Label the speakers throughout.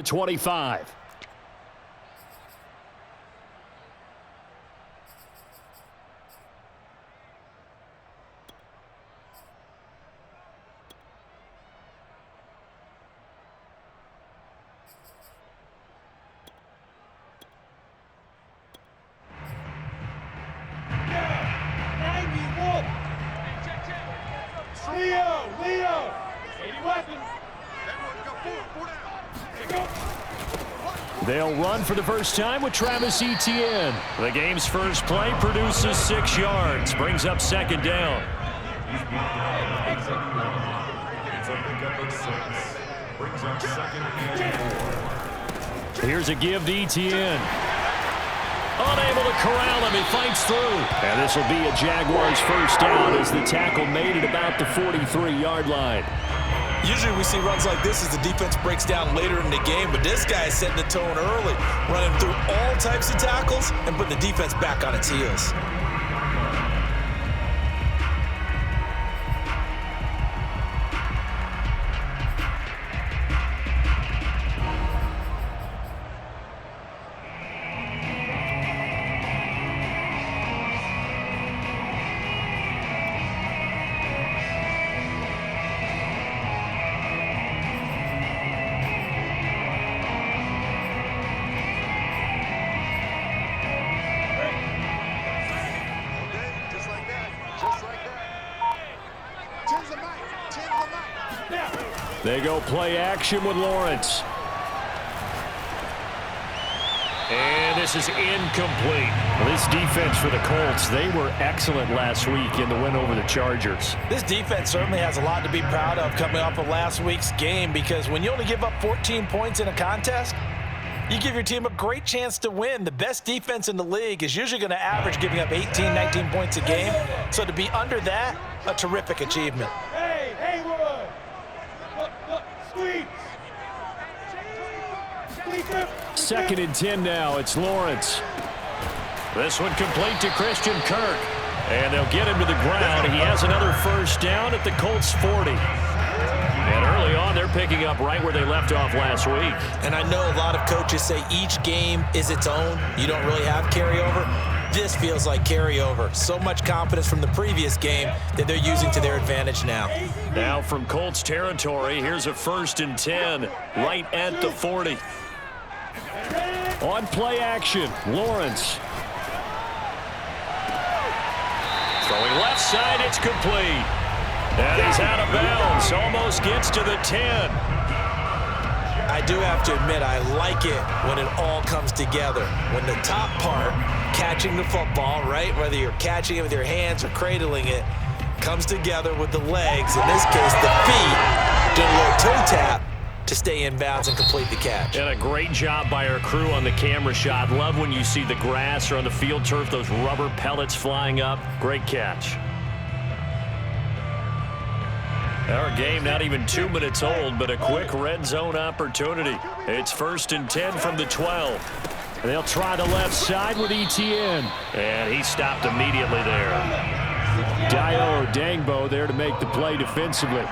Speaker 1: 25.
Speaker 2: Leo! 80 weapons!
Speaker 1: They'll run for the first time with Travis Etienne. The game's first play produces 6 yards, brings up second down. Here's a give to Etienne. Unable to corral him, he fights through. And this will be a Jaguars first down as the tackle made it about the 43-yard line.
Speaker 3: Usually we see runs like this as the defense breaks down later in the game, but this guy is setting the tone early, running through all types of tackles and putting the defense back on its heels.
Speaker 1: They go play action with Lawrence. And this is incomplete. This defense for the Colts, they were excellent last week in the win over the Chargers.
Speaker 3: This defense certainly has a lot to be proud of coming off of last week's game, because when you only give up 14 points in a contest, you give your team a great chance to win. The best defense in the league is usually going to average giving up 18, 19 points a game. So to be under that, a terrific achievement.
Speaker 1: Second and 10 now. It's Lawrence. This one complete to Christian Kirk. And they'll get him to the ground. He has another first down at the Colts 40. And early on, they're picking up right where they left off last week.
Speaker 3: And I know a lot of coaches say each game is its own. You don't really have carryover. This feels like carryover. So much confidence from the previous game that they're using to their advantage now.
Speaker 1: Now from Colts territory, here's a first and 10 right at the 40. On play action, Lawrence. Throwing left side, it's complete. And he's out of bounds, almost gets to the 10.
Speaker 3: I do have to admit, I like it when it all comes together. When the top part, catching the football, right, whether you're catching it with your hands or cradling it, comes together with the legs, in this case the feet, do a little toe tap to stay in bounds and complete the catch.
Speaker 1: And a great job by our crew on the camera shot. Love when you see the grass or on the field turf, those rubber pellets flying up. Great catch. Our game not even 2 minutes old, but a quick red zone opportunity. It's first and 10 from the 12. They'll try the left side with Etienne. And he stopped immediately there. Dio Dangbo there to make the play defensively.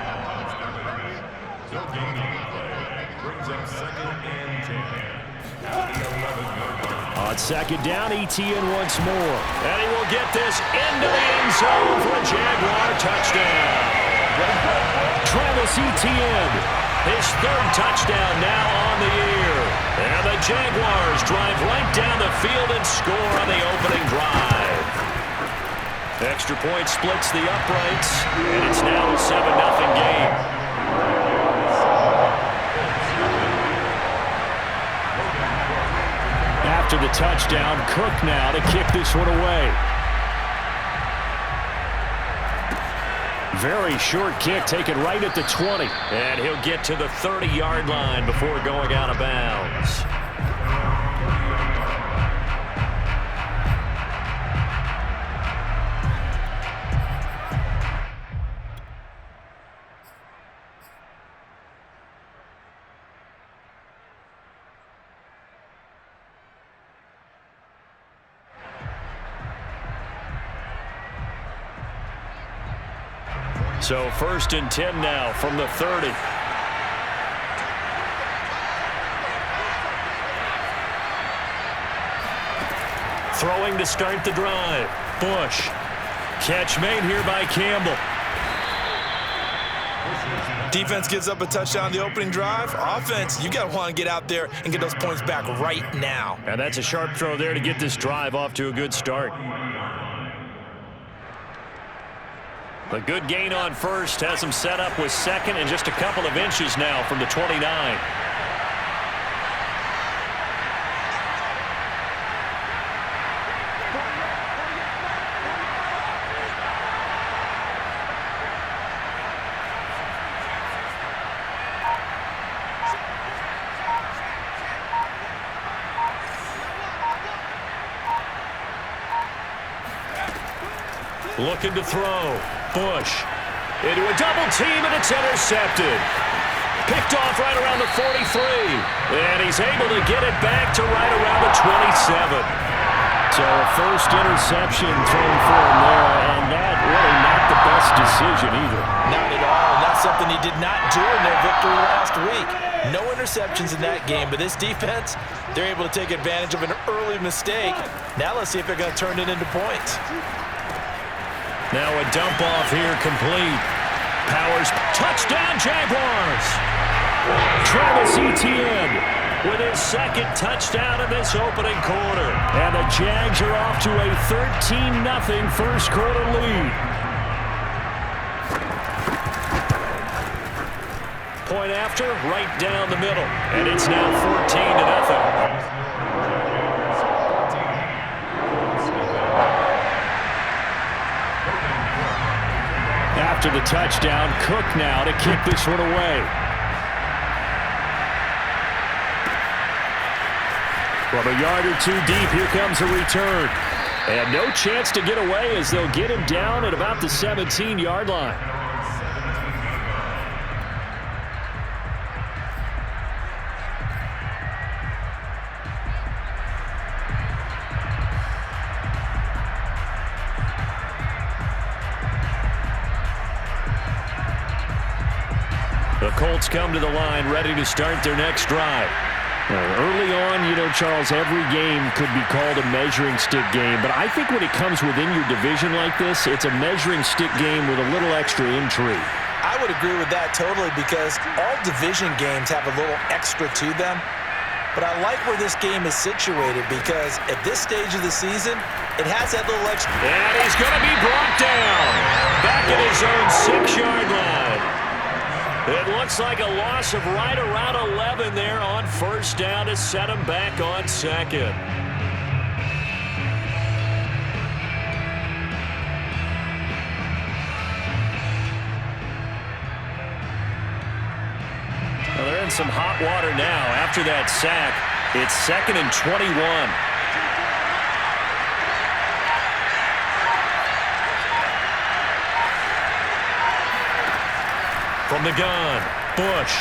Speaker 1: On second down, Etienne once more. And he will get this into the end zone for a Jaguar touchdown. Travis Etienne, his third touchdown now on the year. And the Jaguars drive right down the field and score on the opening drive. Extra point splits the uprights, and it's now a 7-0 game. After the touchdown, Cook now to kick this one away. Very short kick taken right at the 20. And he'll get to the 30-yard line before going out of bounds. So first and 10 now from the 30. Throwing to start the drive. Bush. Catch made here by Campbell.
Speaker 3: Defense gives up a touchdown the opening drive. Offense, you got to want to get out there and get those points back right now.
Speaker 1: And that's a sharp throw there to get this drive off to a good start. The good gain on first has him set up with second and just a couple of inches now from the 29. Looking to throw. Bush into a double team, and it's intercepted. Picked off right around the 43. And he's able to get it back to right around the 27. So a first interception thrown for him there, and that really not the best decision either.
Speaker 3: Not at all, and that's something he did not do in their victory last week. No interceptions in that game, but this defense, they're able to take advantage of an early mistake. Now let's see if they're going to turn it into points.
Speaker 1: Now a dump off here complete. Powers, touchdown Jaguars! Travis Etienne with his second touchdown in this opening quarter. And the Jags are off to a 13-0 first quarter lead. Point after, right down the middle. And it's now 14-0. After the touchdown, Cook now to kick this one away. From a yard or two deep, here comes a return. And no chance to get away as they'll get him down at about the 17-yard line. The Colts come to the line ready to start their next drive. Early on, you know, Charles, every game could be called a measuring stick game. But I think when it comes within your division like this, it's a measuring stick game with a little extra intrigue.
Speaker 3: I would agree with that totally because all division games have a little extra to them. But I like where this game is situated because at this stage of the season, it has that little extra.
Speaker 1: And he's going to be brought down back at his own 6-yard line. It looks like a loss of right around 11 there on first down to set him back on second. Well, they're in some hot water now after that sack. It's 2nd and 21. From the gun, Bush.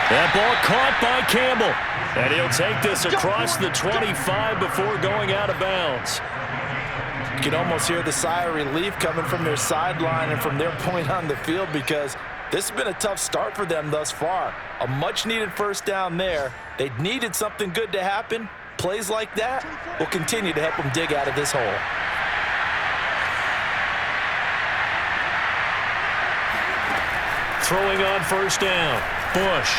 Speaker 1: That ball caught by Campbell. And he'll take this across the 25 before going out of bounds.
Speaker 3: You can almost hear the sigh of relief coming from their sideline and from their point on the field because this has been a tough start for them thus far. A much-needed first down there. They needed something good to happen. Plays like that will continue to help them dig out of this hole.
Speaker 1: Throwing on first down. Bush.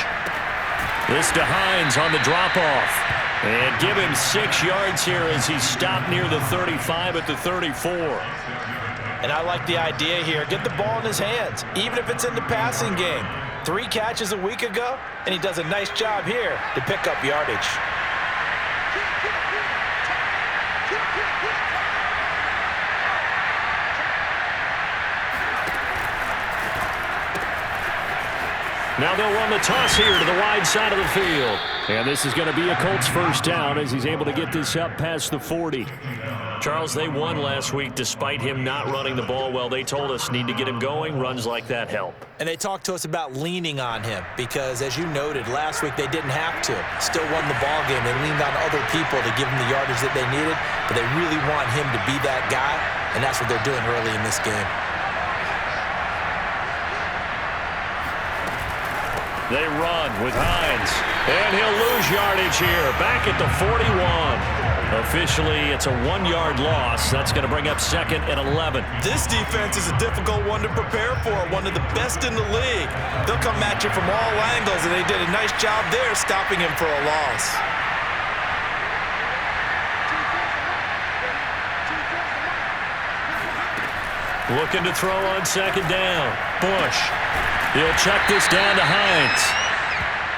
Speaker 1: This to Hines on the drop-off. And give him 6 yards here as he's stopped near the 35 at the 34.
Speaker 3: And I like the idea here. Get the ball in his hands, even if it's in the passing game. 3 catches a week ago, and he does a nice job here to pick up yardage.
Speaker 1: Now they'll run the toss here to the wide side of the field. And this is going to be a Colts first down as he's able to get this up past the 40. Charles, they won last week despite him not running the ball well. They told us need to get him going. Runs like that help.
Speaker 3: And they talked to us about leaning on him because, as you noted, last week they didn't have to. Still won the ball game. They leaned on other people to give them the yardage that they needed, but they really want him to be that guy, and that's what they're doing early in this game.
Speaker 1: They run with Hines. And he'll lose yardage here, back at the 41. Officially, it's a 1-yard loss. That's going to bring up 2nd and 11.
Speaker 3: This defense is a difficult one to prepare for, one of the best in the league. They'll come at you from all angles, and they did a nice job there stopping him for a loss.
Speaker 1: Looking to throw on 2nd down. Bush. He'll check this down to Hines.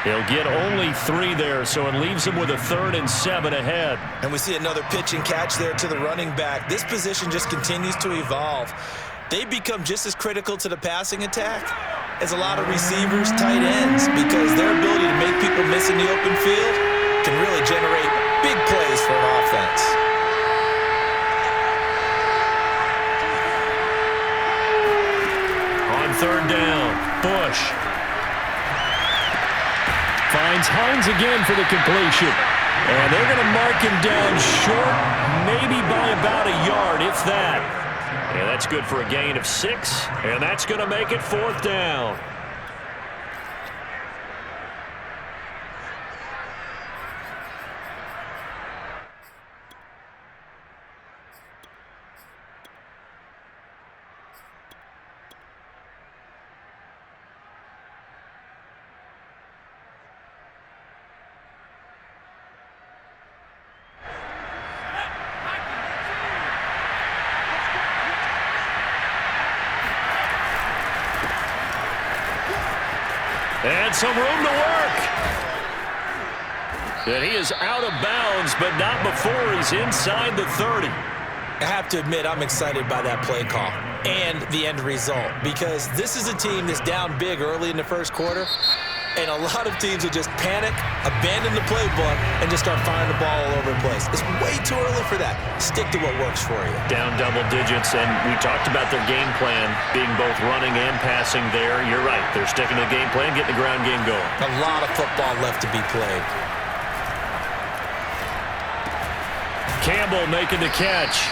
Speaker 1: He'll get only 3 there, so it leaves him with a 3rd and 7 ahead.
Speaker 3: And we see another pitch and catch there to the running back. This position just continues to evolve. They become just as critical to the passing attack as a lot of receivers, tight ends, because their ability to make people miss in the open field can really generate big plays for an offense.
Speaker 1: On 3rd down, Bush. Finds Hines again for the completion. And they're going to mark him down short, maybe by about a yard, if that. And that's good for a gain of 6. And that's going to make it 4th down. And some room to work. And he is out of bounds, but not before he's inside the 30.
Speaker 3: I have to admit, I'm excited by that play call and the end result, because this is a team that's down big early in the first quarter, and a lot of teams will just panic, abandon the playbook, and just start firing the ball all over the place. It's way too early for that. Stick to what works for you.
Speaker 1: Down double digits, and we talked about their game plan being both running and passing there. You're right. They're sticking to the game plan, getting the ground game going.
Speaker 3: A lot of football left to be played.
Speaker 1: Campbell making the catch.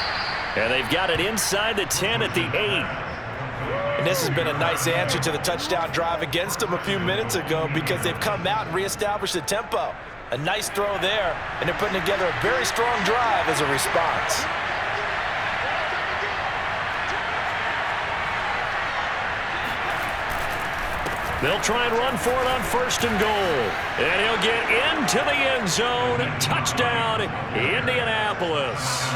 Speaker 1: And they've got it inside the 10 at the 8.
Speaker 3: And this has been a nice answer to the touchdown drive against them a few minutes ago, because they've come out and reestablished the tempo. A nice throw there, and they're putting together a very strong drive as a response.
Speaker 1: They'll try and run for it on 1st and goal. And he'll get into the end zone. Touchdown, Indianapolis.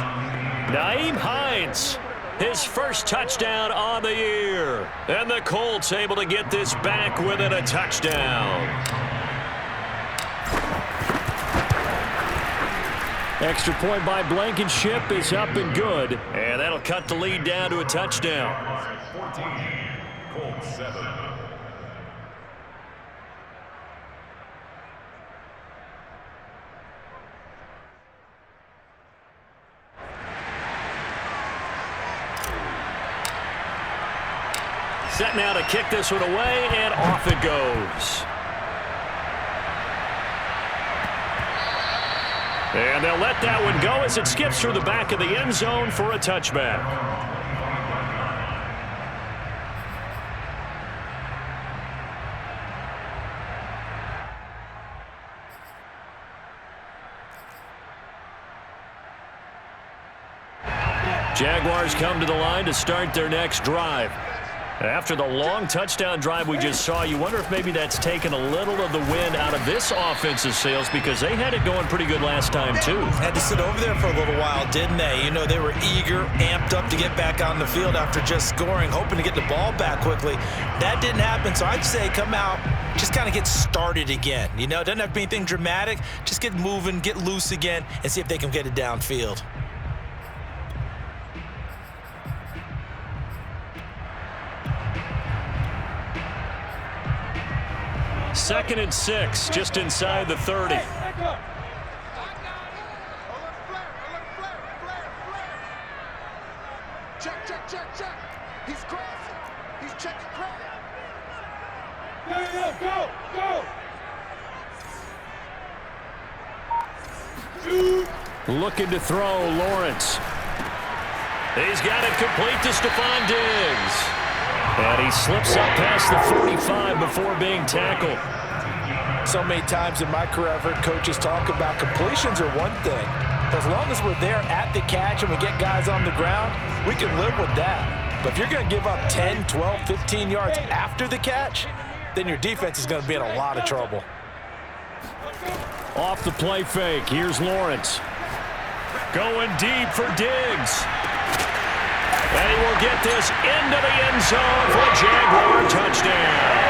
Speaker 1: Nyheim Hines, his first touchdown on the year. And the Colts able to get this back within a touchdown. Extra point by Blankenship is up and good. And that'll cut the lead down to a touchdown.
Speaker 2: 14, Colts 7.
Speaker 1: Set now to kick this one away, and off it goes. And they'll let that one go as it skips through the back of the end zone for a touchback. Jaguars come to the line to start their next drive. After the long touchdown drive we just saw, you wonder if maybe that's taken a little of the wind out of this offensive sails, because they had it going pretty good last time, too.
Speaker 3: Had to sit over there for a little while, didn't they? You know, they were eager, amped up to get back on the field after just scoring, hoping to get the ball back quickly. That didn't happen, so I'd say come out, just kind of get started again. You know, it doesn't have to be anything dramatic. Just get moving, get loose again, and see if they can get it downfield.
Speaker 1: Second and 6, just inside the 30.
Speaker 2: Check. He's crossing. He's checking credit. Go. Shoot.
Speaker 1: Looking to throw, Lawrence. He's got it complete to Stephon Diggs. And he slips up past the 45 before being tackled.
Speaker 3: So many times in my career, I've heard coaches talk about completions are one thing. But as long as we're there at the catch and we get guys on the ground, we can live with that. But if you're going to give up 10, 12, 15 yards after the catch, then your defense is going to be in a lot of trouble.
Speaker 1: Off the play fake, here's Lawrence. Going deep for Diggs. And he will get this into the end zone for a Jaguar touchdown.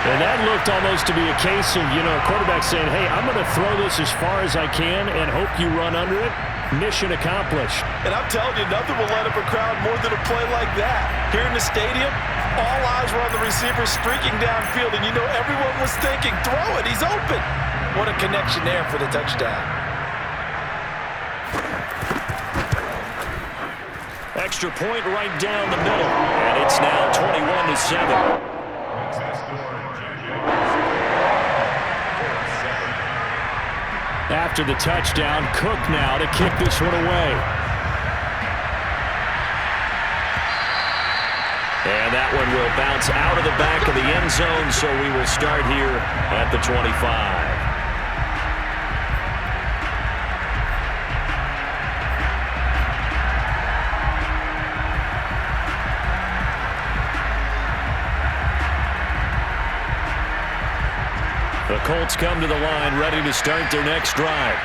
Speaker 1: And that looked almost to be a case of, quarterback saying, hey, I'm going to throw this as far as I can and hope you run under it. Mission accomplished.
Speaker 3: And I'm telling you, nothing will light up a crowd more than a play like that. Here in the stadium, all eyes were on the receiver streaking downfield, and everyone was thinking, throw it, he's open. What a connection there for the touchdown.
Speaker 1: Extra point right down the middle, and it's now 21-7. After the touchdown, Cook now to kick this one away. And that one will bounce out of the back of the end zone, so we will start here at the 25. The Colts come to the line, ready to start their next drive.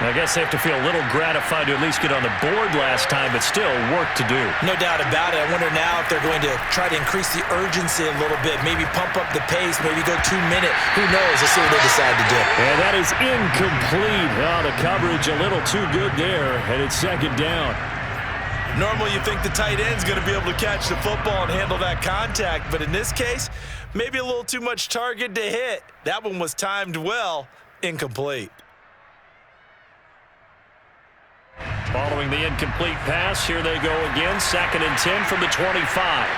Speaker 1: I guess they have to feel a little gratified to at least get on the board last time, but still work to do.
Speaker 3: No doubt about it. I wonder now if they're going to try to increase the urgency a little bit, maybe pump up the pace, maybe go 2 minute. Who knows? Let's see what they decide to do.
Speaker 1: And that is incomplete. Oh, the coverage a little too good there, and it's second down.
Speaker 3: Normally you think the tight end's going to be able to catch the football and handle that contact, but in this case, maybe a little too much target to hit. That one was timed well, incomplete.
Speaker 1: Following the incomplete pass, here they go again, 2nd and 10 from the 25.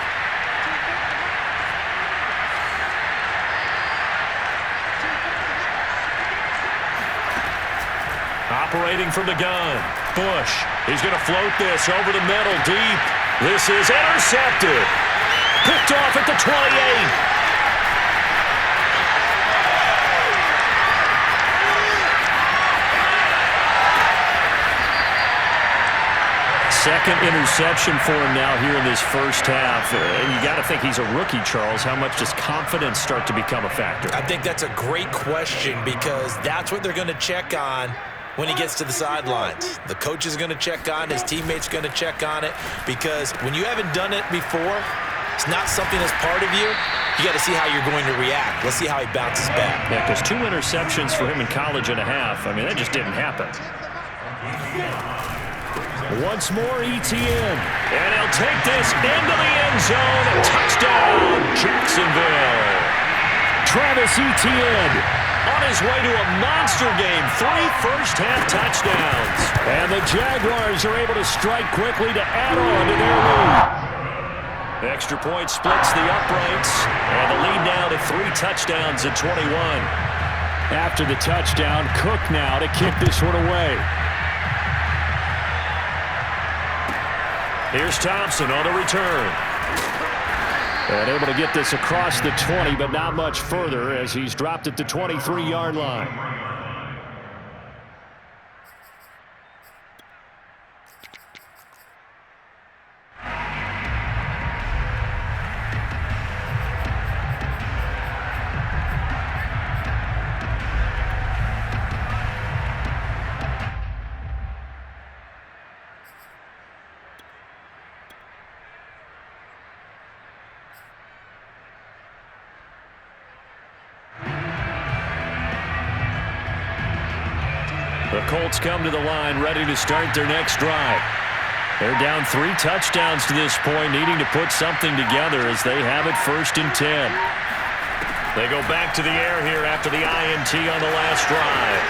Speaker 1: Operating from the gun, Bush. He's going to float this over the middle, deep. This is intercepted. Picked off at the 28. Second interception for him now here in this first half. And you got to think he's a rookie, Charles. How much does confidence start to become a factor?
Speaker 3: I think that's a great question because that's what they're going to check on when he gets to the sidelines. The coach is going to check on, his teammates going to check on it, because when you haven't done it before, it's not something that's part of you. You got to see how you're going to react. Let's see how he bounces back.
Speaker 1: Yeah, because 2 interceptions for him in college and a half. I mean, that just didn't happen. Once more, ETN. And he'll take this into the end zone. Touchdown, Jacksonville. Travis Etienne on his way to a monster game. 3 first-half touchdowns. And the Jaguars are able to strike quickly to add on to their lead. Extra point splits the uprights. And the lead now to 3 touchdowns at 21. After the touchdown, Cook now to kick this one away. Here's Thompson on the return. And able to get this across the 20, but not much further as he's dropped at the 23-yard line. The Colts come to the line, ready to start their next drive. They're down 3 touchdowns to this point, needing to put something together as they have it 1st and 10. They go back to the air here after the INT on the last drive.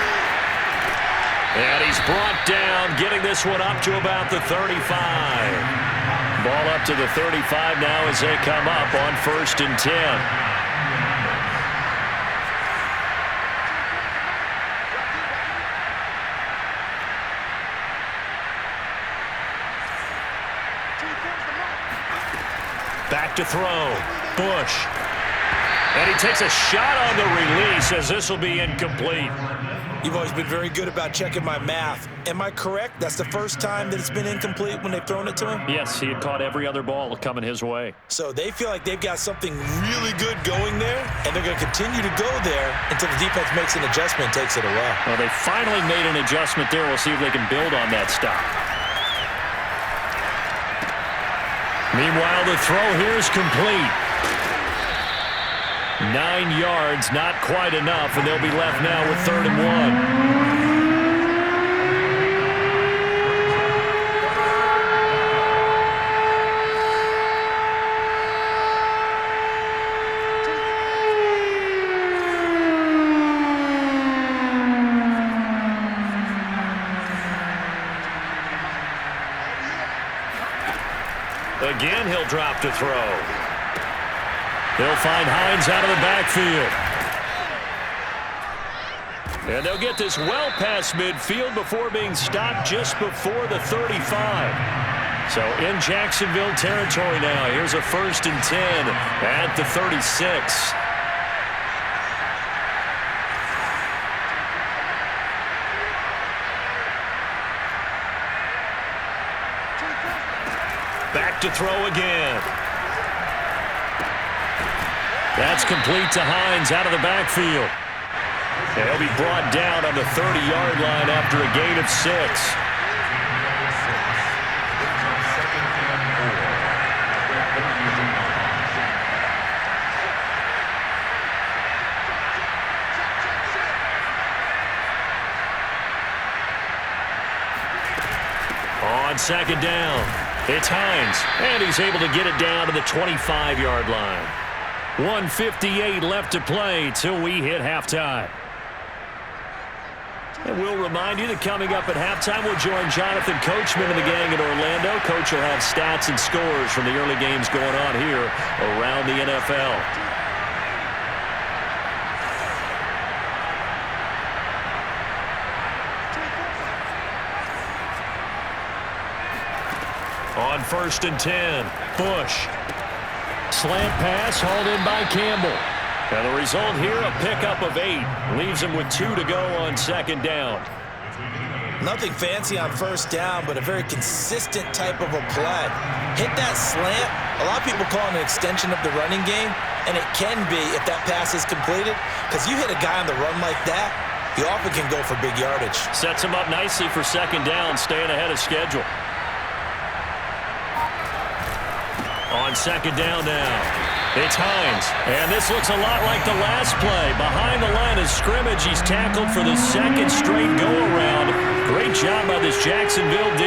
Speaker 1: And he's brought down, getting this one up to about the 35. Ball up to the 35 now as they come up on 1st and 10. Back to throw. Bush. And he takes a shot on the release as this will be incomplete.
Speaker 3: You've always been very good about checking my math. Am I correct? That's the first time that it's been incomplete when they've thrown it to him?
Speaker 1: Yes, he had caught every other ball coming his way.
Speaker 3: So they feel like they've got something really good going there, and they're going to continue to go there until the defense makes an adjustment and takes it away.
Speaker 1: Well, they finally made an adjustment there. We'll see if they can build on that stop. Meanwhile, the throw here is complete. 9 yards, not quite enough, and they'll be left now with 3rd and 1. Again, he'll drop to throw. They'll find Hines out of the backfield. And they'll get this well past midfield before being stopped just before the 35. So in Jacksonville territory now. Here's a 1st and 10 at the 36. Back to throw again. That's complete to Hines out of the backfield. And he'll be brought down on the 30-yard line after a gain of 6. On 2nd down, it's Hines, and he's able to get it down to the 25-yard line. 1:58 left to play till we hit halftime. And we'll remind you that coming up at halftime, we'll join Jonathan Coachman and the gang in Orlando. Coach will have stats and scores from the early games going on here around the NFL. On 1st and 10, Bush. Slant pass hauled in by Campbell. And the result here, a pickup of 8. Leaves him with 2 to go on 2nd down.
Speaker 3: Nothing fancy on 1st down, but a very consistent type of a play. Hit that slant. A lot of people call it an extension of the running game, and it can be if that pass is completed, because you hit a guy on the run like that, you often can go for big yardage.
Speaker 1: Sets him up nicely for 2nd down, staying ahead of schedule. On 2nd down now, it's Hines. And this looks a lot like the last play. Behind the line of scrimmage, he's tackled for the 2nd straight go-around. Great job by this Jacksonville D.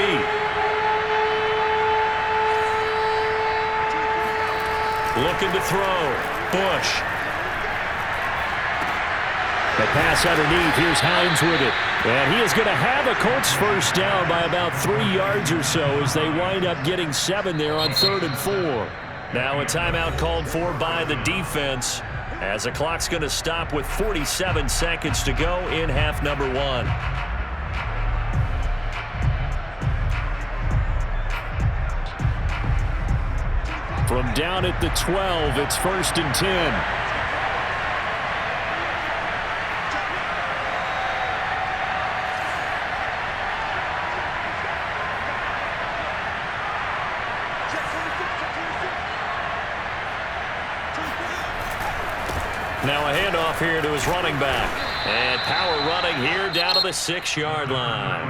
Speaker 1: Looking to throw. Bush. The pass underneath. Here's Hines with it. And he is going to have a Colts 1st down by about 3 yards or so as they wind up getting 7 there on 3rd and 4. Now a timeout called for by the defense as the clock's going to stop with 47 seconds to go in half number 1. From down at the 12, it's 1st and 10. Now a handoff here to his running back. And power running here down to the 6-yard line.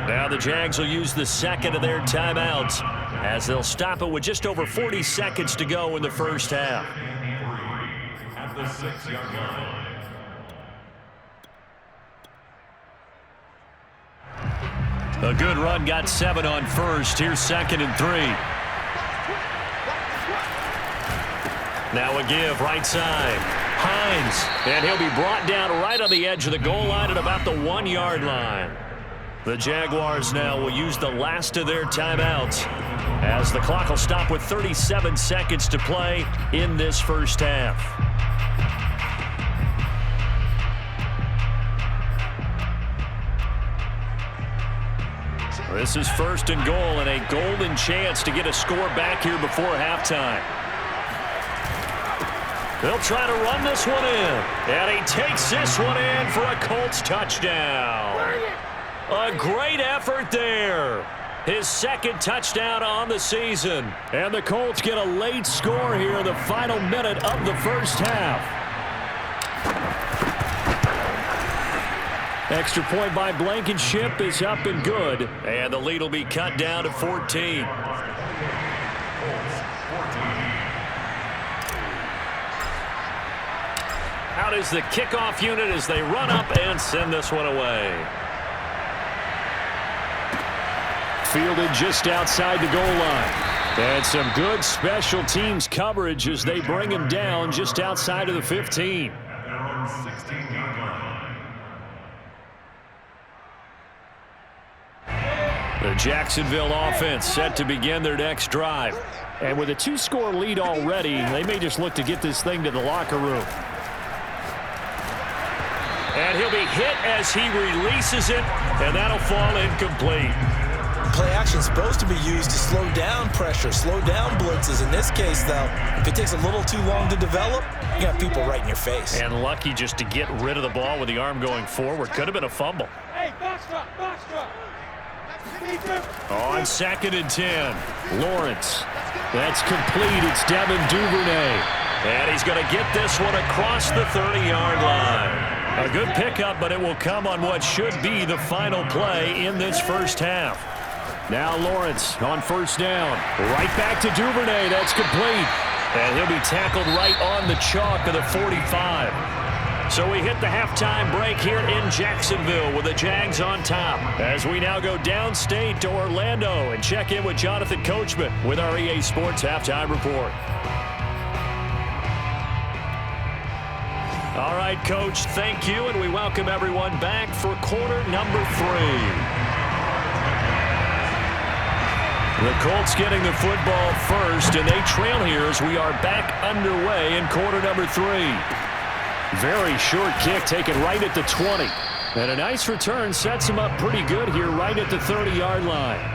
Speaker 1: Now the Jags will use the 2nd of their timeouts as they'll stop it with just over 40 seconds to go in the 1st half. At the 6-yard line. A good run, got 7 on 1st. Here's 2nd and 3. Now a give right side. Hines, and he'll be brought down right on the edge of the goal line at about the 1-yard line. The Jaguars now will use the last of their timeouts as the clock will stop with 37 seconds to play in this 1st half. This is 1st and goal and a golden chance to get a score back here before halftime. They'll try to run this one in. And he takes this one in for a Colts touchdown. A great effort there. His second touchdown on the season. And the Colts get a late score here in the final minute of the first half. Extra point by Blankenship is up and good. And the lead will be cut down to 14. Out is the kickoff unit as they run up and send this one away. Fielded just outside the goal line. And some good special teams coverage as they bring him down just outside of the 15. The Jacksonville offense set to begin their next drive. And with a 2-score lead already, they may just look to get this thing to the locker room. And he'll be hit as he releases it, and that'll fall incomplete.
Speaker 3: Play action is supposed to be used to slow down pressure, slow down blitzes. In this case, though, if it takes a little too long to develop, you got people right in your face.
Speaker 1: And lucky just to get rid of the ball with the arm going forward. Could have been a fumble.
Speaker 2: Hey, box drop, box drop.
Speaker 1: On 2nd and 10, Lawrence. That's complete. It's Devin Duvernay. And he's going to get this one across the 30-yard line. A good pickup, but it will come on what should be the final play in this first half. Now Lawrence on first down. Right back to Duvernay. That's complete. And he'll be tackled right on the chalk of the 45. So we hit the halftime break here in Jacksonville with the Jags on top. As we now go downstate to Orlando and check in with Jonathan Coachman with our EA Sports Halftime Report. All right, Coach, thank you, and we welcome everyone back for quarter number 3. The Colts getting the football first, and they trail here as we are back underway in quarter number 3. Very short kick taken right at the 20. And a nice return sets him up pretty good here right at the 30-yard line.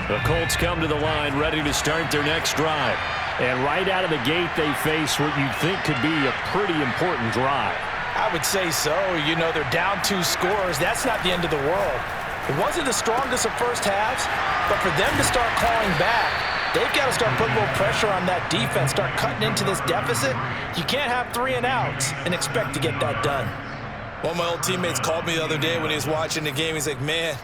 Speaker 1: The Colts come to the line ready to start their next drive. And right out of the gate, they face what you'd think could be a pretty important drive.
Speaker 3: I would say so. You know, they're down 2 scores. That's not the end of the world. It wasn't the strongest of first halves, but for them to start clawing back, they've got to start putting a little pressure on that defense, start cutting into this deficit. You can't have 3 and outs and expect to get that done. One of my old teammates called me the other day when he was watching the game. He's like, man,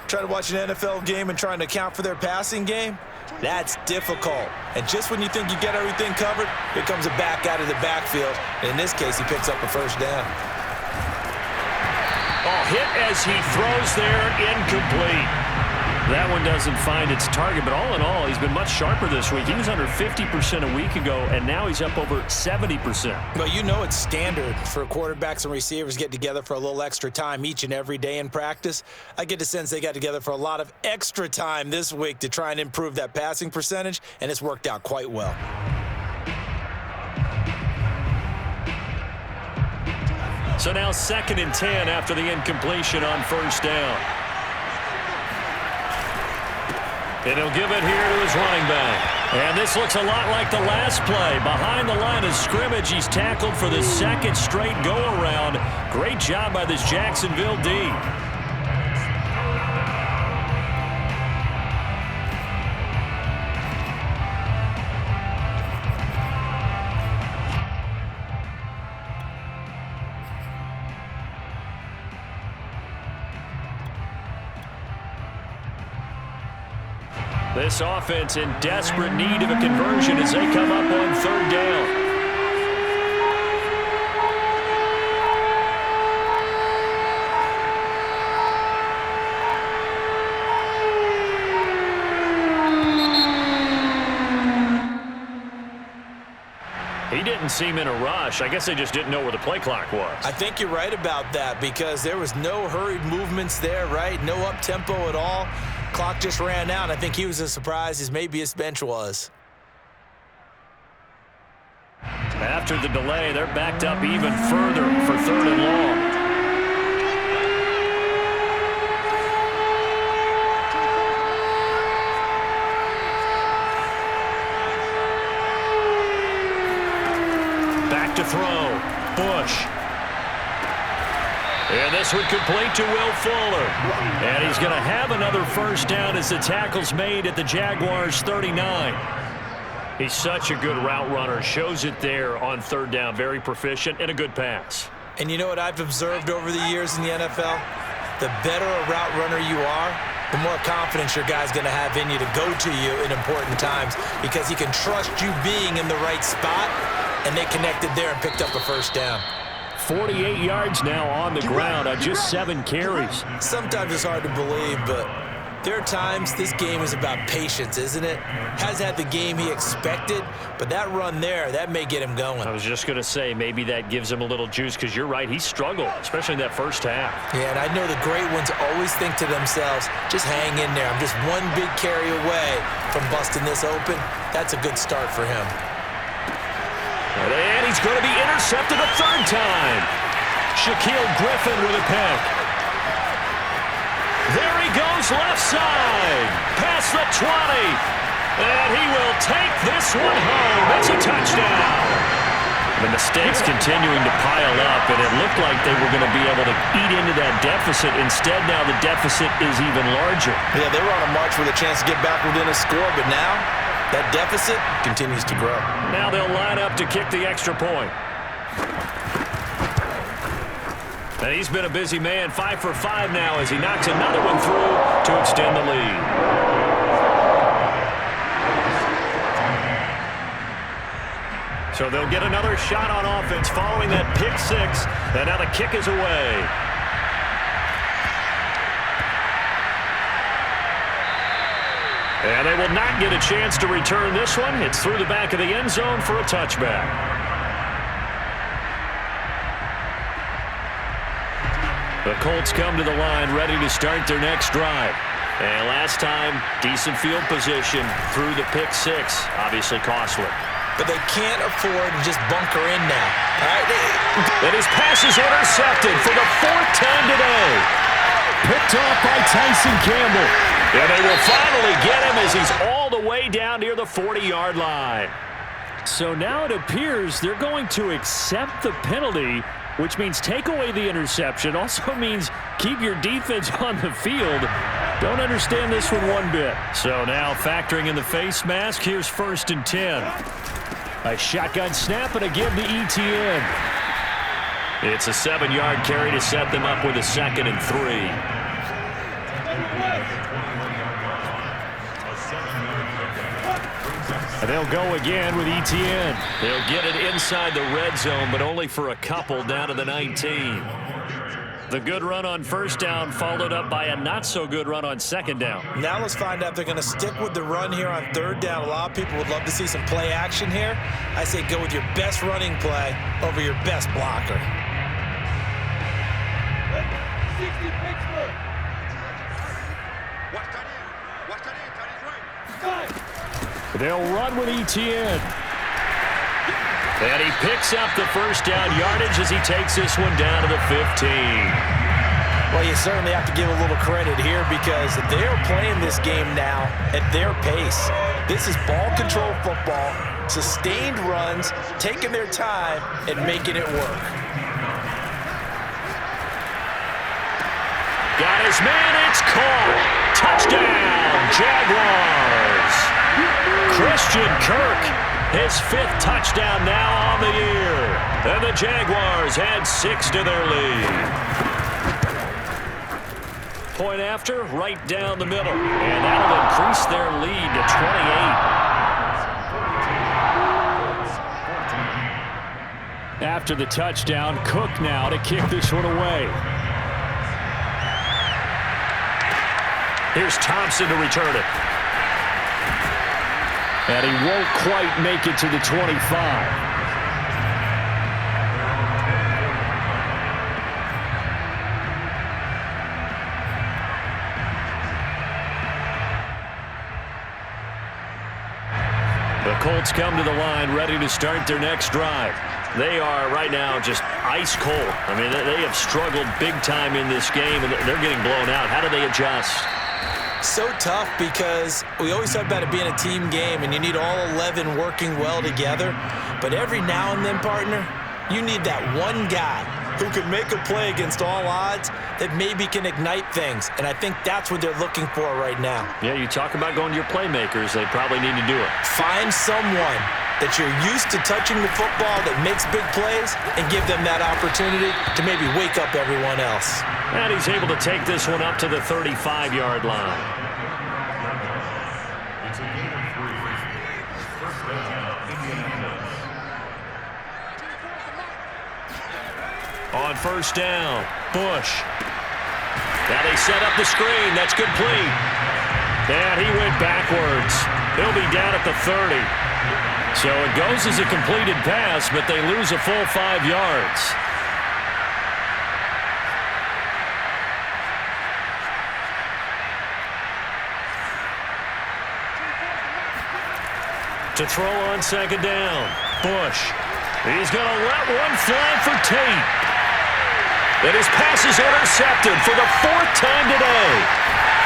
Speaker 3: trying to watch an NFL game and trying to account for their passing game, that's difficult. And just when you think you get everything covered, here comes a back out of the backfield. And in this case, he picks up a first down.
Speaker 1: Oh, hit as he throws there, incomplete. That one doesn't find its target, but all in all, he's been much sharper this week. He was under 50% a week ago, and now he's up over 70%.
Speaker 3: But you know it's standard for quarterbacks and receivers get together for a little extra time each and every day in practice. I get the sense they got together for a lot of extra time this week to try and improve that passing percentage, and it's worked out quite well.
Speaker 1: So now 2nd and 10 after the incompletion on first down. And he'll give it here to his running back. And this looks a lot like the last play. Behind the line of scrimmage, he's tackled for the 2nd straight go-around. Great job by this Jacksonville D. This offense in desperate need of a conversion as they come up on 3rd down. He didn't seem in a rush. I guess they just didn't know where the play clock was.
Speaker 3: I think you're right about that because there was no hurried movements there, right? No up-tempo at all. Clock just ran out. I think he was as surprised as maybe his bench was.
Speaker 1: After the delay, they're backed up even further for 3rd and long. Back to throw. Bush. And this one complete to Will Fuller. And he's going to have another first down as the tackle's made at the Jaguars' 39. He's such a good route runner. Shows it there on 3rd down. Very proficient and a good pass.
Speaker 3: And you know what I've observed over the years in the NFL? The better a route runner you are, the more confidence your guy's going to have in you to go to you in important times because he can trust you being in the right spot, and they connected there and picked up a first down.
Speaker 1: 48 yards now on the ground on just 7 carries.
Speaker 3: Sometimes it's hard to believe, but there are times this game is about patience, isn't it? Hasn't had the game he expected, but that run there, that may get him going.
Speaker 1: I was just going to say, maybe that gives him a little juice because you're right, he struggled, especially in that first half.
Speaker 3: Yeah, and I know the great ones always think to themselves, just hang in there. I'm just one big carry away from busting this open. That's a good start for him.
Speaker 1: And he's going to be intercepted a 3rd time. Shaquille Griffin with a pick. There he goes left side. Past the 20. And he will take this one home. It's a touchdown. The mistakes continuing to pile up, and it looked like they were going to be able to eat into that deficit. Instead, now the deficit is even larger.
Speaker 3: Yeah, they were on a march with a chance to get back within a score, but now that deficit continues to grow.
Speaker 1: Now they'll line up to kick the extra point. And he's been a busy man, 5 for 5 now as he knocks another one through to extend the lead. So they'll get another shot on offense following that pick 6, and now the kick is away. And they will not get a chance to return this one. It's through the back of the end zone for a touchback. The Colts come to the line ready to start their next drive. And last time, decent field position through the pick 6. Obviously costly.
Speaker 3: But they can't afford to just bunker in now. All right?
Speaker 1: And his pass is intercepted for the 4th time today. Picked off by Tyson Campbell. And they will finally get him as he's all the way down near the 40-yard line. So now it appears they're going to accept the penalty, which means take away the interception. Also means keep your defense on the field. Don't understand this one bit. So now factoring in the face mask, here's 1st and 10. A shotgun snap and a give to ETN. It's a 7-yard carry to set them up with a 2nd and 3. And they'll go again with ETN. They'll get it inside the red zone, but only for a couple down to the 19. The good run on 1st down followed up by a not-so-good run on 2nd down.
Speaker 3: Now let's find out if they're going to stick with the run here on 3rd down. A lot of people would love to see some play action here. I say go with your best running play over your best blocker.
Speaker 1: They'll run with ETN. And he picks up the 1st down yardage as he takes this one down to the 15.
Speaker 3: Well, you certainly have to give a little credit here because they're playing this game now at their pace. This is ball control football, sustained runs, taking their time and making it work.
Speaker 1: Got his man, it's caught. Touchdown, Jaguars. Christian Kirk, his 5th touchdown now on the year. And the Jaguars add 6 to their lead. Point after, right down the middle. And that'll increase their lead to 28. After the touchdown, Cook now to kick this one away. Here's Thompson to return it. And he won't quite make it to the 25. Colts come to the line ready to start their next drive. They are right now just ice cold. I mean, they have struggled big time in this game, and they're getting blown out. How do they adjust?
Speaker 3: So tough because we always talk about it being a team game, and you need all 11 working well together. But every now and then, partner, you need that one guy who can make a play against all odds that maybe can ignite things. And I think that's what they're looking for right now.
Speaker 1: Yeah, you talk about going to your playmakers. They probably need to do it.
Speaker 3: Find someone that you're used to touching the football that makes big plays and give them that opportunity to maybe wake up everyone else.
Speaker 1: And he's able to take this one up to the 35-yard line. On first down, Bush. Now they set up the screen. That's complete. And he went backwards. He'll be down at the 30. So it goes as a completed pass, but they lose a full 5 yards. To throw on second down, Bush. He's going to let one fly for Tate. And his pass is intercepted for the 4th time today.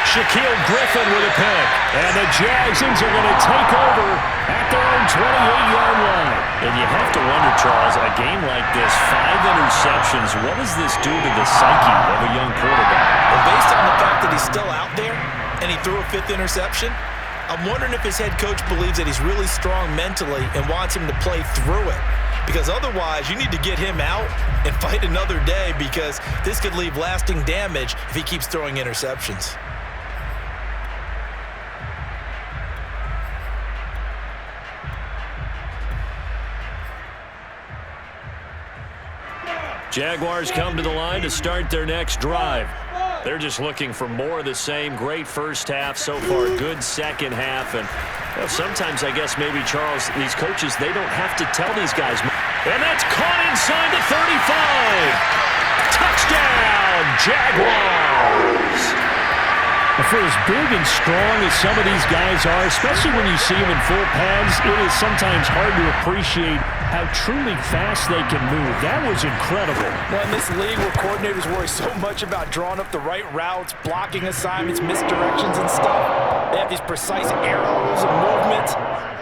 Speaker 1: Shaquille Griffin with a pick. And the Jags are going to take over at their own 28-yard line. And you have to wonder, Charles, a game like this, 5 interceptions, what does this do to the psyche of a young quarterback?
Speaker 3: Well, based on the fact that he's still out there and he threw a 5th interception, I'm wondering if his head coach believes that he's really strong mentally and wants him to play through it. Because otherwise, you need to get him out and fight another day, because this could leave lasting damage if he keeps throwing interceptions.
Speaker 1: Jaguars come to the line to start their next drive. They're just looking for more of the same. Great first half so far, good second half. And sometimes, I guess, maybe, Charles, these coaches, they don't have to tell these guys. And that's caught inside the 35. Touchdown, Jaguars.
Speaker 4: For as big and strong as some of these guys are, especially when you see them in full pads, it is sometimes hard to appreciate how truly fast they can move. That was incredible.
Speaker 5: Well, in this league where coordinators worry so much about drawing up the right routes, blocking assignments, misdirections and stuff, they have these precise arrows and movements.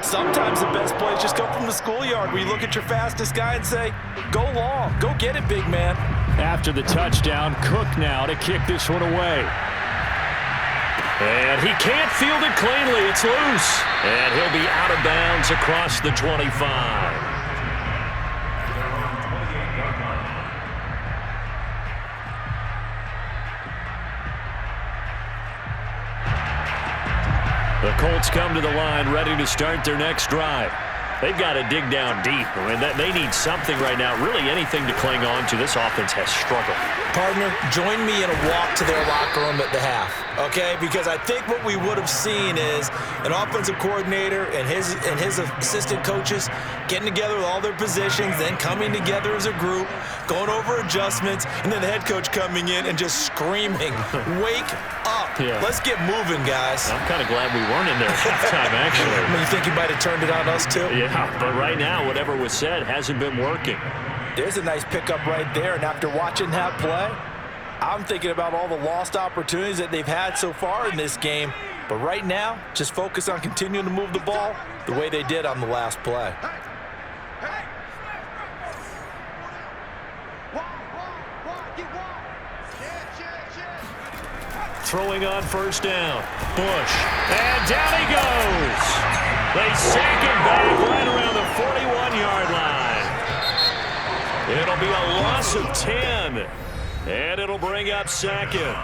Speaker 5: Sometimes the best plays just come from the schoolyard, where you look at your fastest guy and say, go long, go get it, big man.
Speaker 4: After the touchdown, Cook now to kick this one away.
Speaker 1: And he can't field it cleanly. It's loose. And he'll be out of bounds across the 25. The Colts come to the line ready to start their next drive. They've got to dig down deep. I mean, they need something right now, really anything to cling on to. This offense has struggled.
Speaker 3: Partner, join me in a walk to their locker room at the half, okay? Because I think what we would have seen is an offensive coordinator and his assistant coaches getting together with all their positions, then coming together as a group, going over adjustments, and then the head coach coming in and just screaming, wake up.
Speaker 1: Yeah.
Speaker 3: Let's get moving, guys.
Speaker 1: I'm kind of glad we weren't in there at halftime, actually.
Speaker 3: I mean, you think you might have turned it on us, too?
Speaker 1: Yeah, but right now, whatever was said hasn't been working.
Speaker 5: There's a nice pickup right there, and after watching that play, I'm thinking about all the lost opportunities that they've had so far in this game. But right now, just focus on continuing to move the ball the way they did on the last play.
Speaker 1: Throwing on first down. Bush. And down he goes. They sack him back right around the 41-yard line. It'll be a loss of 10. And it'll bring up second.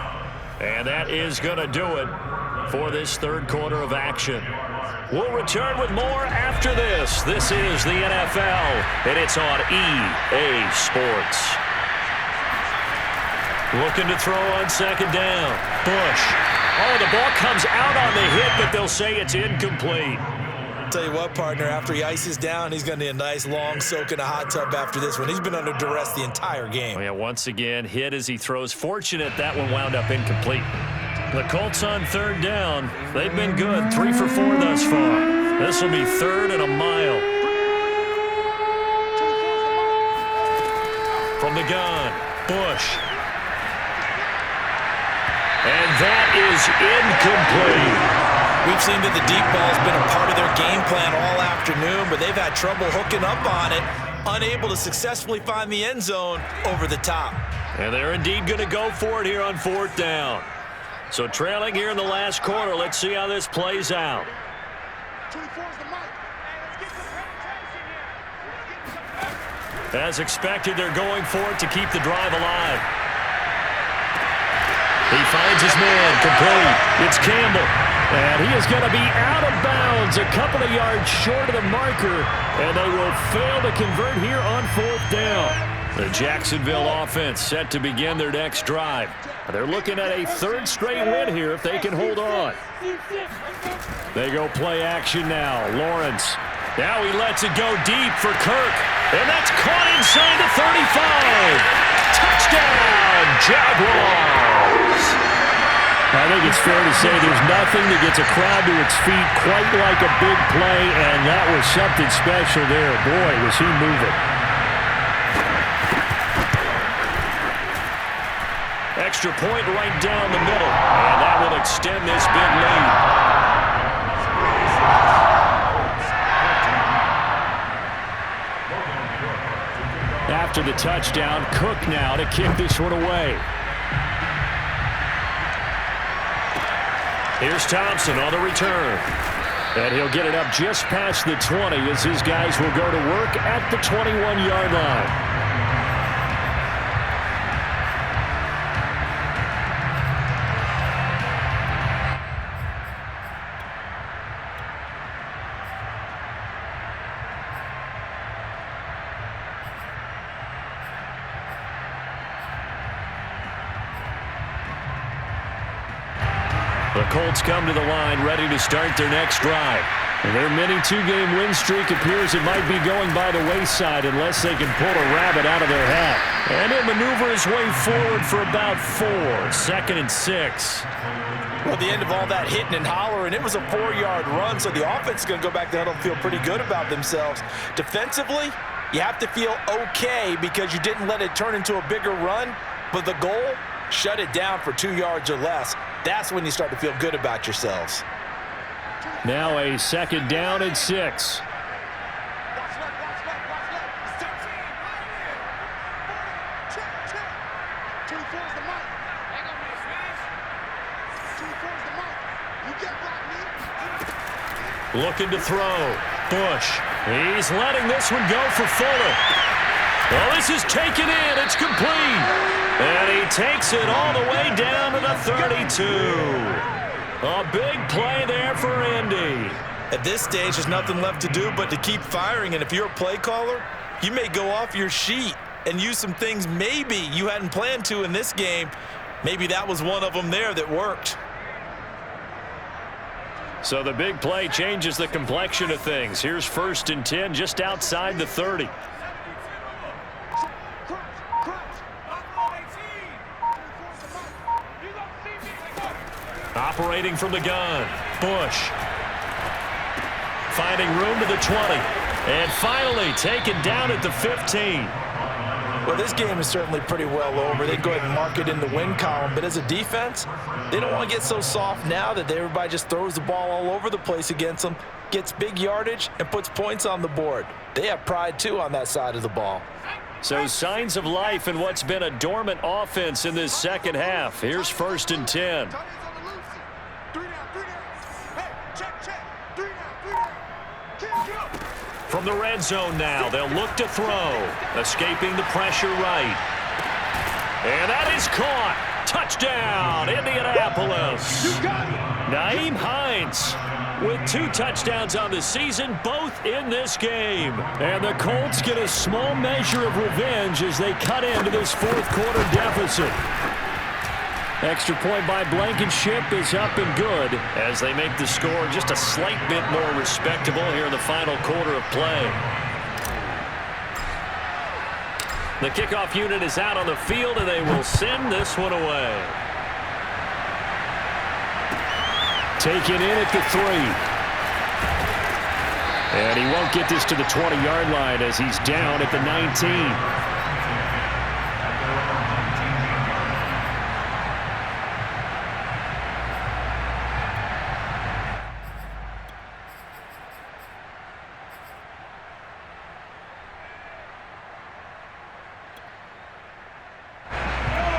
Speaker 1: And that is going to do it for this third quarter of action. We'll return with more after this. This is the NFL, and it's on EA Sports. Looking to throw on second down. Bush. Oh, the ball comes out on the hit, but they'll say it's incomplete.
Speaker 3: Tell you what, partner, after he ices down, he's going to need a nice long soak in a hot tub after this one. He's been under duress the entire game.
Speaker 1: Oh, yeah, once again, hit as he throws. Fortunate that one wound up incomplete. The Colts on third down. They've been good, 3 for 4 thus far. This will be 3rd and a mile. From the gun, Bush. And that is incomplete.
Speaker 3: We've seen that the deep ball has been a part of their game plan all afternoon, but they've had trouble hooking up on it, unable to successfully find the end zone over the top.
Speaker 1: And they're indeed going to go for it here on 4th down. So trailing here in the last quarter, let's see how this plays out.
Speaker 2: 24's the mic.
Speaker 1: As expected, they're going for it to keep the drive alive. He finds his man, complete. It's Campbell. And he is going to be out of bounds a couple of yards short of the marker. And they will fail to convert here on 4th down. The Jacksonville offense set to begin their next drive. They're looking at a 3rd straight win here if they can hold on. They go play action now. Lawrence. Now he lets it go deep for Kirk. And that's caught inside the 35. Touchdown, Jaguars.
Speaker 4: I think it's fair to say there's nothing that gets a crowd to its feet quite like a big play, and that was something special there. Boy, was he moving.
Speaker 1: Extra point right down the middle, and that will extend this big lead. After the touchdown, Cook now to kick this one away. Here's Thompson on the return. And he'll get it up just past the 20 as his guys will go to work at the 21-yard line. The Colts come to the line ready to start their next drive. And their mini 2-game win streak appears it might be going by the wayside unless they can pull a rabbit out of their hat. And he'll maneuver his way forward for about 4, 2nd and 6.
Speaker 5: Well, at the end of all that hitting and hollering, it was a 4-yard run, so the offense is going to go back there and feel pretty good about themselves. Defensively, you have to feel okay because you didn't let it turn into a bigger run, but the goal, shut it down for 2 yards or less. That's when you start to feel good about yourselves.
Speaker 1: Now a 2nd down and 6.
Speaker 2: Watch left. Check. 24's the mic. 24's the mic. You get blocked, me.
Speaker 1: Looking to throw. Bush. He's letting this one go for Fuller. Well, this is taken in. It's complete. And he takes it all the way down to the 32. A big play there for Indy.
Speaker 3: At this stage, there's nothing left to do but to keep firing. And if you're a play caller, you may go off your sheet and use some things maybe you hadn't planned to in this game. Maybe that was one of them there that worked.
Speaker 1: So the big play changes the complexion of things. Here's 1st and 10 just outside the 30. Operating from the gun, Bush. Finding room to the 20. And finally taken down at the 15.
Speaker 5: Well, this game is certainly pretty well over. They go ahead and mark it in the win column. But as a defense, they don't want to get so soft now that everybody just throws the ball all over the place against them, gets big yardage, and puts points on the board. They have pride, too, on that side of the ball.
Speaker 1: So signs of life in what's been a dormant offense in this second half. Here's 1st and 10. From the red zone now, they'll look to throw. Escaping the pressure right. And that is caught. Touchdown, Indianapolis. Nyheim Hines with 2 touchdowns on the season, both in this game. And the Colts get a small measure of revenge as they cut into this 4th quarter deficit. Extra point by Blankenship is up and good as they make the score just a slight bit more respectable here in the final quarter of play. The kickoff unit is out on the field, and they will send this one away. Taken in at the 3. And he won't get this to the 20-yard line as he's down at the 19.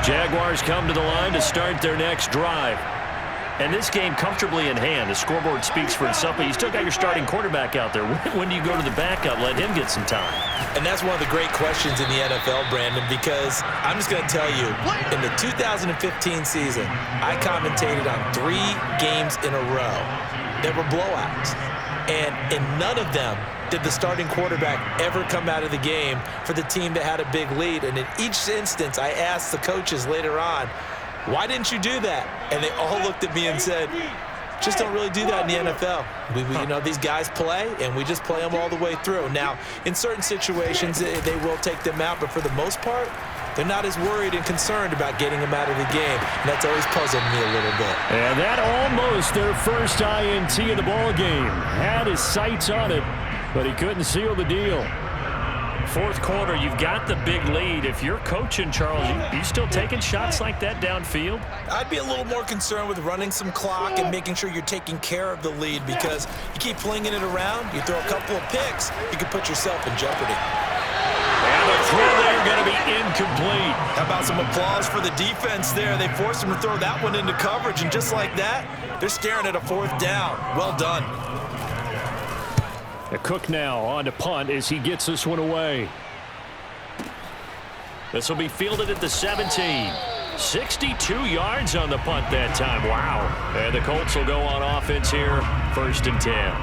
Speaker 1: Jaguars come to the line to start their next drive. And this game comfortably in hand. The scoreboard speaks for itself, but you still got your starting quarterback out there. When do you go to the backup, let him get some time?
Speaker 3: And that's one of the great questions in the NFL, Brandon, because I'm just going to tell you, in the 2015 season, I commentated on 3 games in a row that were blowouts. And in none of them did the starting quarterback ever come out of the game for the team that had a big lead. And in each instance, I asked the coaches later on, why didn't you do that? And they all looked at me and said, just don't really do that in the NFL. You know, these guys play, and we just play them all the way through. Now, in certain situations, they will take them out, but for the most part, they're not as worried and concerned about getting them out of the game, and that's always puzzled me a little bit.
Speaker 1: And that almost their first INT of the ball game. Had his sights on it, but he couldn't seal the deal.
Speaker 4: Fourth quarter, you've got the big lead. If you're coaching, Charles, you still taking shots like that downfield?
Speaker 3: I'd be a little more concerned with running some clock and making sure you're taking care of the lead, because you keep flinging it around, you throw a couple of picks, you can put yourself in jeopardy.
Speaker 1: And the throw there going to be incomplete.
Speaker 3: How about some applause for the defense there? They forced him to throw that one into coverage, and just like that, they're staring at a 4th down. Well done.
Speaker 1: Cook now on to punt as he gets this one away.
Speaker 4: This will be fielded at the 17. 62 yards on the punt that time. Wow. And the Colts will go on offense here, 1st and 10.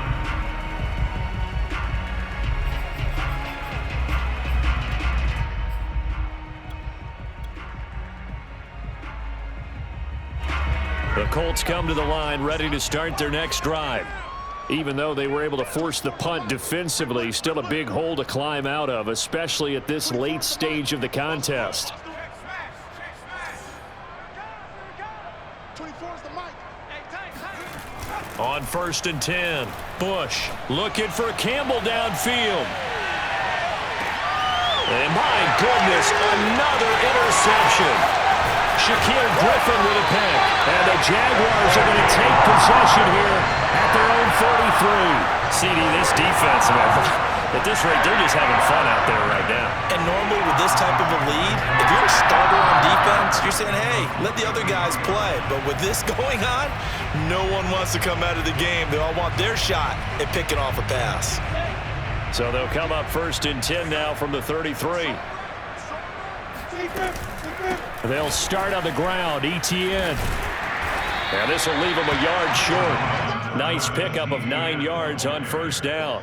Speaker 4: The Colts come to the line ready to start their next drive. Even though they were able to force the punt defensively, still a big hole to climb out of, especially at this late stage of the contest. On 1st and 10, Bush looking for Campbell downfield. And my goodness, another interception. Shaquille Griffin with a pick. And the Jaguars are going to take possession here at their own 43. CD, this defense, at this rate, they're just having fun out there right now.
Speaker 3: And normally with this type of a lead, if you're a starter on defense, you're saying, hey, let the other guys play. But with this going on, no one wants to come out of the game. They all want their shot at picking off a pass.
Speaker 4: So they'll come up 1st and 10 now from the 33.
Speaker 1: They'll start on the ground. ETN.
Speaker 4: And this will leave them a yard short. Nice pickup of 9 yards on 1st down.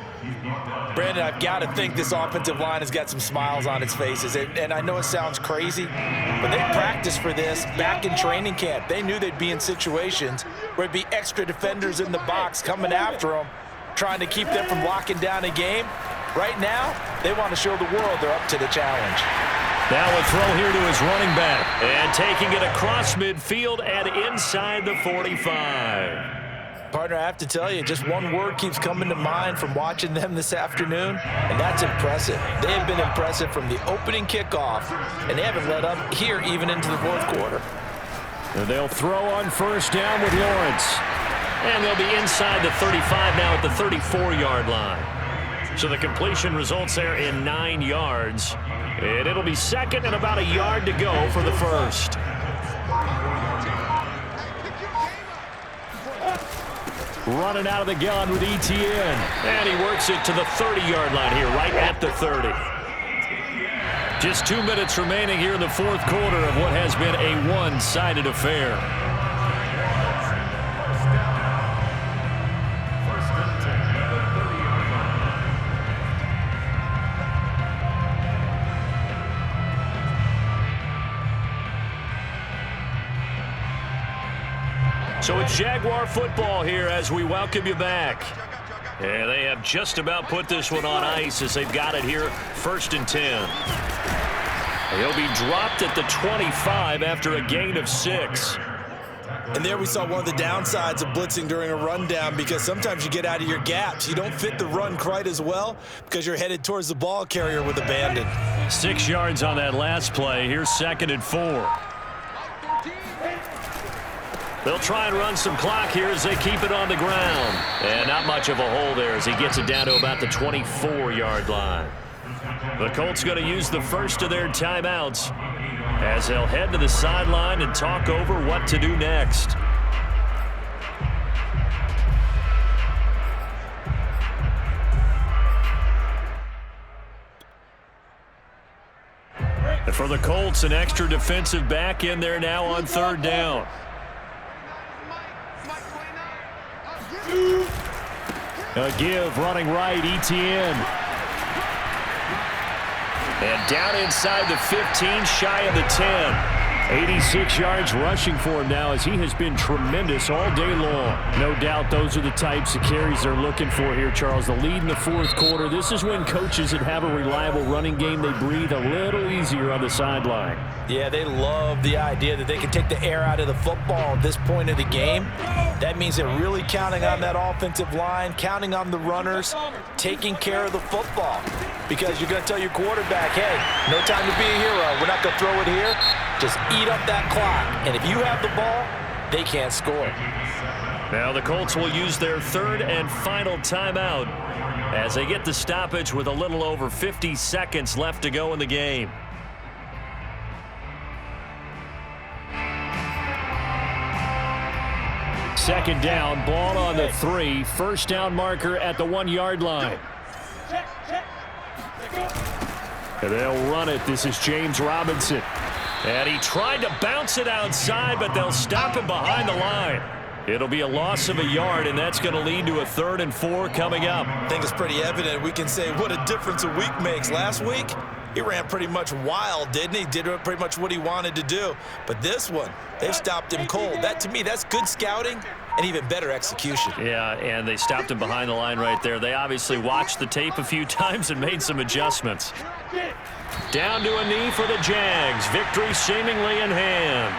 Speaker 3: Brandon, I've got to think this offensive line has got some smiles on its faces. And I know it sounds crazy, but they practiced for this back in training camp. They knew they'd be in situations where it'd be extra defenders in the box coming after them, trying to keep them from locking down a game. Right now, they want to show the world they're up to the challenge.
Speaker 4: Now a throw here to his running back. And taking it across midfield and inside the 45.
Speaker 3: Partner, I have to tell you, just one word keeps coming to mind from watching them this afternoon, and that's impressive. They have been impressive from the opening kickoff, and they haven't let up here even into the 4th quarter.
Speaker 1: And they'll throw on 1st down with Lawrence.
Speaker 4: And they'll be inside the 35 now at the 34-yard line. So the completion results there in 9 yards. And it'll be 2nd and about a yard to go for the 1st.
Speaker 1: Running out of the gun with ETN.
Speaker 4: And he works it to the 30-yard line here, right at the 30. Just 2 minutes remaining here in the 4th quarter of what has been a one-sided affair. So it's Jaguar football here as we welcome you back. And they have just about put this one on ice as they've got it here, 1st and 10. He'll be dropped at the 25 after a gain of 6.
Speaker 3: And there we saw one of the downsides of blitzing during a rundown, because sometimes you get out of your gaps. You don't fit the run quite as well because you're headed towards the ball carrier with abandon.
Speaker 1: 6 yards on that last play. Here's 2nd and 4. They'll try and run some clock here as they keep it on the ground. And not much of a hole there as he gets it down to about the 24-yard line. The Colts going to use the first of their timeouts as they'll head to the sideline and talk over what to do next. And for the Colts, an extra defensive back in there now on 3rd down. A give running right, Etienne. And down inside the 15, shy of the 10. 86 yards rushing for him now as he has been tremendous all day long. No doubt those are the types of carries they're looking for here, Charles. The lead in the 4th quarter. This is when coaches that have a reliable running game, they breathe a little easier on the sideline.
Speaker 5: Yeah, they love the idea that they can take the air out of the football at this point of the game. That means they're really counting on that offensive line, counting on the runners, taking care of the football. Because you're going to tell your quarterback, hey, no time to be a hero. We're not going to throw it here. Just eat up that clock. And if you have the ball, they can't score.
Speaker 1: Now the Colts will use their 3rd and final timeout as they get the stoppage with a little over 50 seconds left to go in the game. Second down, ball on the 3. First down marker at the 1-yard line. And they'll run it. This is James Robinson. And he tried to bounce it outside, but they'll stop him behind the line. It'll be a loss of a yard, and that's going to lead to a 3rd and 4 coming up.
Speaker 3: I think it's pretty evident. We can say what a difference a week makes. Last week, he ran pretty much wild, didn't he? Did pretty much what he wanted to do. But this one, they've stopped him cold. That, to me, that's good scouting and even better execution.
Speaker 1: Yeah, and they stopped him behind the line right there. They obviously watched the tape a few times and made some adjustments. Down to a knee for the Jags. Victory seemingly in hand.